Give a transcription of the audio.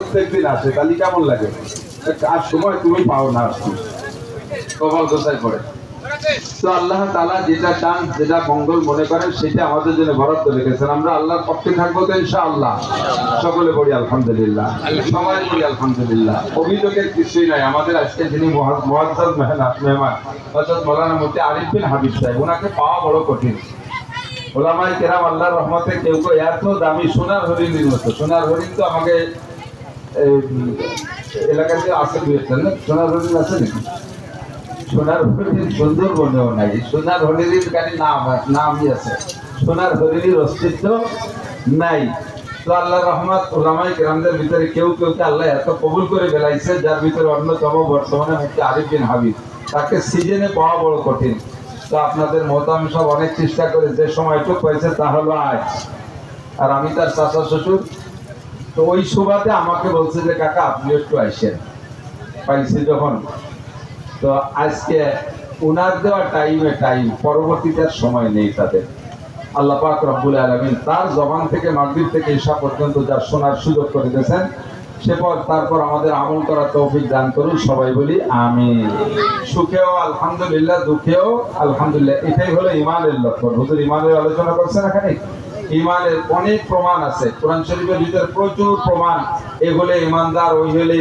প্রত্যেকদিন আসে, তাহলে কেমন লাগে? আর সময় তুমি পাও না, আসছি কপাল কোথায় পড়ে। তো আল্লাহ তাআলা যেটা চান, যেটা মঙ্গল মনে করেন, সেটা আমাদের জন্য বরাদ্দ রেখেছেন। আমরা আল্লাহর পক্ষে থাকবো তো ইনশাআল্লাহ। সকলে বলি আলহামদুলিল্লাহ, সবাই বলি আলহামদুলিল্লাহ। অভিযোগের কিছুই নাই। আমাদের আজকে যিনি মুআজ্জাজ মেহমান হযরত মাওলানা মুফতি আরিফ বিন হাবিব সাহেব, ওনাকে পাওয়া বড় কঠিন। ওলামায়ে কেরাম আল্লাহর রহমতে কেউ কেউ এত দামি সোনার হরিণের মতো, সোনার হরিণ তো আমাকে এলাকাতে আছে, বুঝেছেন না? সোনার হরিণ আছে নাকি? সোনার হরিণের সুন্দরবনেও নাই। সোনার হরিণের খালি নামই আছে, সোনার হরিণের অস্তিত্ব নাই। তো আল্লাহ রহমত ওলামায়ে কেরামদের ভিতরে কেউ কেউকে আল্লাহ এত কবুল করে ফেলাইছে, যার ভিতরে অন্যতম বর্তমানে মুফতি আরিফ বিন হাবিব। তাকে সিজনে পাওয়া বড় কঠিন। তো আপনাদের মোহতারাম সব অনেক চেষ্টা করে, যে সময়টুকু হয়েছে তা হলো আজ। আর আমি তার চাচা শ্বশুর, তো ওই সুবাদে আমাকে বলছে যে কাকা আপনি একটু আইসেন, পাইছি যখন। তো আজকে উনার দেওয়া টাইম, পরবর্তীতে আর সময় নেই তাদের। আল্লাহ পাক রব্বুল আলামিন তার জবান থেকে মাগরিব থেকে ঈশা পর্যন্ত যা শোনার সুযোগ করে দিয়েছেন, তারপর আমাদের আমল করার তৌফিক দান করুন। সবাই বলি আমিন। সুখেও আলহামদুলিল্লাহ, দুঃখেও আলহামদুলিল্লাহ। এটাই হলো ইমানের লক্ষণ। হুজুর ইমানের আলোচনা করছেন এখানে। ইমানের অনেক প্রমাণ আছে কোরআন শরীফের ভিতরে, প্রচুর প্রমাণ। এ হলে ইমানদার, ওই হলে